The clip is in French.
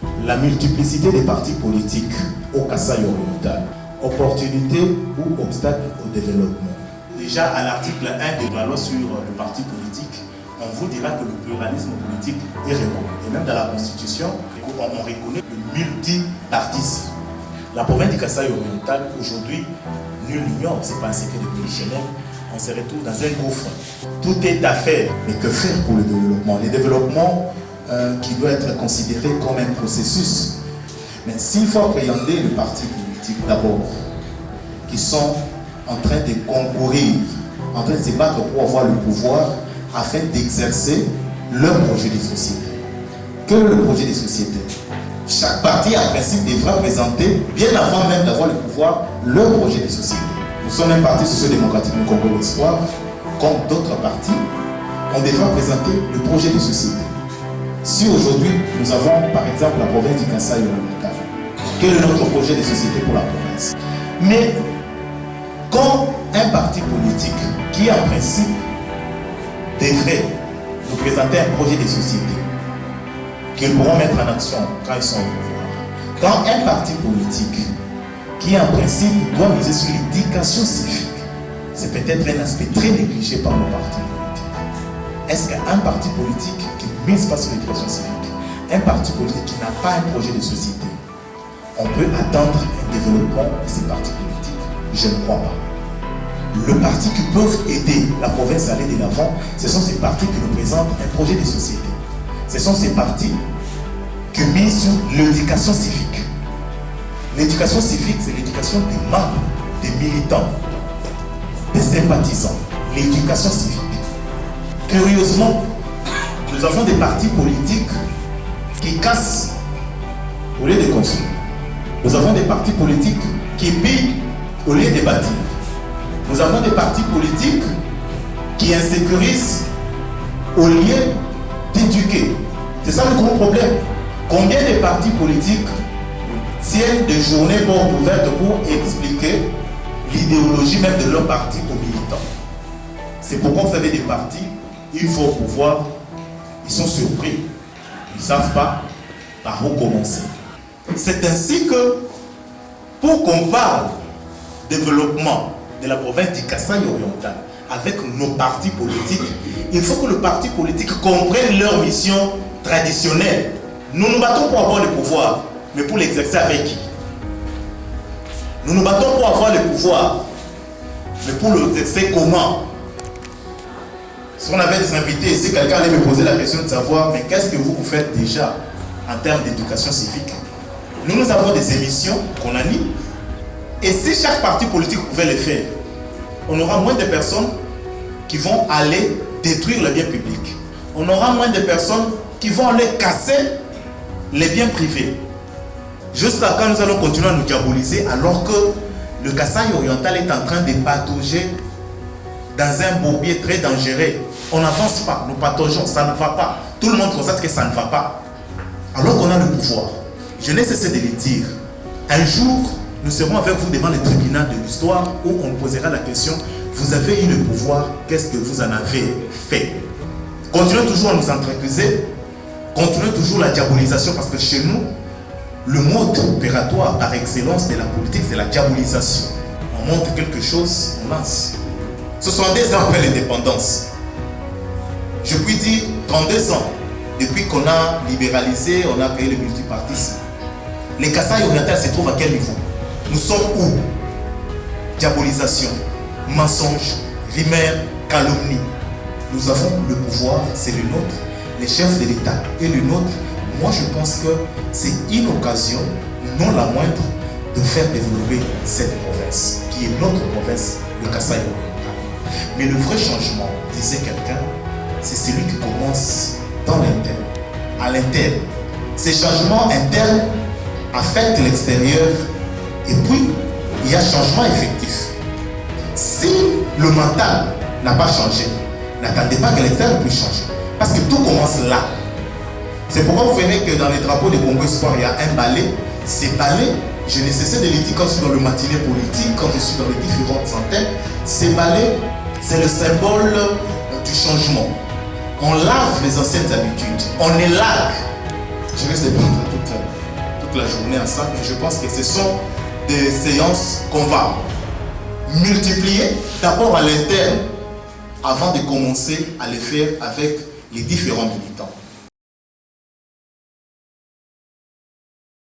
La multiplicité des partis politiques au Kasaï oriental, opportunités ou obstacles au développement. Déjà à l'article 1 de la loi sur le parti politique, on vous dira que le pluralisme politique est réel. Et même dans la Constitution, on reconnaît le multipartisme. La province du Kasaï oriental, aujourd'hui, nul n'ignore, c'est pas un secret de polichinelle, on se retrouve dans un gouffre. Tout est à faire, mais que faire pour le développement? Le développement qui doit être considéré comme un processus. Mais s'il faut appréhender les partis politiques d'abord, qui sont en train de concourir, en train de se battre pour avoir le pouvoir afin d'exercer leur projet de société. Quel est le projet de société? Chaque parti, en principe, devra présenter, bien avant même d'avoir le pouvoir, leur projet de société. Nous sommes un parti socio-démocratique du Congo l'Espoir, comme d'autres partis, on devra présenter le projet de société. Si aujourd'hui, nous avons par exemple la province du Kasaï oriental, quel est notre projet de société pour la province? Mais quand un parti politique qui en principe devrait nous présenter un projet de société qu'ils pourront mettre en action quand ils sont au pouvoir, quand un parti politique qui en principe doit miser sur l'éducation civique, c'est peut-être un aspect très négligé par nos partis politiques. Est-ce qu'un parti politique qui ne mise pas sur l'éducation civique, un parti politique qui n'a pas un projet de société, on peut attendre un développement de ces partis politiques? Je ne crois pas. Le parti qui peuvent aider la province à aller de l'avant, ce sont ces partis qui nous présentent un projet de société. Ce sont ces partis qui misent sur l'éducation civique. L'éducation civique, c'est l'éducation des membres, des militants, des sympathisants. L'éducation civique. Curieusement, nous avons des partis politiques qui cassent au lieu de construire. Nous avons des partis politiques qui pillent au lieu de bâtir. Nous avons des partis politiques qui insécurisent au lieu d'éduquer. C'est ça le gros problème. Combien de partis politiques tiennent des journées portes ouvertes pour expliquer l'idéologie même de leur parti aux militants? C'est pourquoi vous avez des partis, il faut pouvoir, ils sont surpris. Ils ne savent pas par où commencer. C'est ainsi que, pour qu'on parle développement de la province du Kasaï oriental avec nos partis politiques, il faut que le parti politique comprenne leur mission traditionnelle. Nous nous battons pour avoir le pouvoir, mais pour l'exercer avec qui? Nous nous battons pour avoir le pouvoir, mais pour l'exercer comment? Si on avait des invités ici, quelqu'un allait me poser la question de savoir, mais qu'est-ce que vous faites déjà en termes d'éducation civique? Nous avons des émissions qu'on anime, et si chaque parti politique pouvait le faire, on aura moins de personnes qui vont aller détruire le bien public. On aura moins de personnes qui vont aller casser les biens privés. Jusqu'à quand nous allons continuer à nous diaboliser alors que le Kasaï oriental est en train de patauger dans un bourbier très dangereux. On n'avance pas, nous pataugeons, ça ne va pas. Tout le monde constate que ça ne va pas. Alors qu'on a le pouvoir. Je n'ai cessé de le dire. Un jour, nous serons avec vous devant le tribunal de l'histoire où on nous posera la question, vous avez eu le pouvoir, qu'est-ce que vous en avez fait? Continuez toujours à nous accuser, continuez toujours la diabolisation, parce que chez nous, le mode opératoire par excellence de la politique, c'est la diabolisation. On montre quelque chose, on lance. 62 ans après l'indépendance, je puis dire 32 ans, depuis qu'on a libéralisé, on a créé le multipartisme. Les Kasaï oriental se trouvent à quel niveau? Nous sommes où? Diabolisation, mensonge, rumeur, calomnie. Nous avons le pouvoir, c'est le nôtre. Les chefs de l'État et le nôtre. Moi, je pense que c'est une occasion, non la moindre, de faire développer cette province, qui est notre province, le Kasaï oriental. Mais le vrai changement, disait quelqu'un, c'est celui qui commence dans l'interne, à l'interne. Ces changements internes affectent l'extérieur. Et puis, il y a changement effectif. Si le mental n'a pas changé, n'attendez pas que l'extérieur puisse changer. Parce que tout commence là. C'est pourquoi vous verrez que dans les drapeaux de Congo Espoir, il y a un balai. Ces balais, je n'ai cessé de le dire quand je suis dans le matinée politique, quand je suis dans les différentes antennes. Ces balais, c'est le symbole du changement. On lave les anciennes habitudes. On élague Je risque de prendre toute la journée à ça, mais je pense que ce sont des séances qu'on va multiplier d'abord à l'interne avant de commencer à les faire avec les différents militants.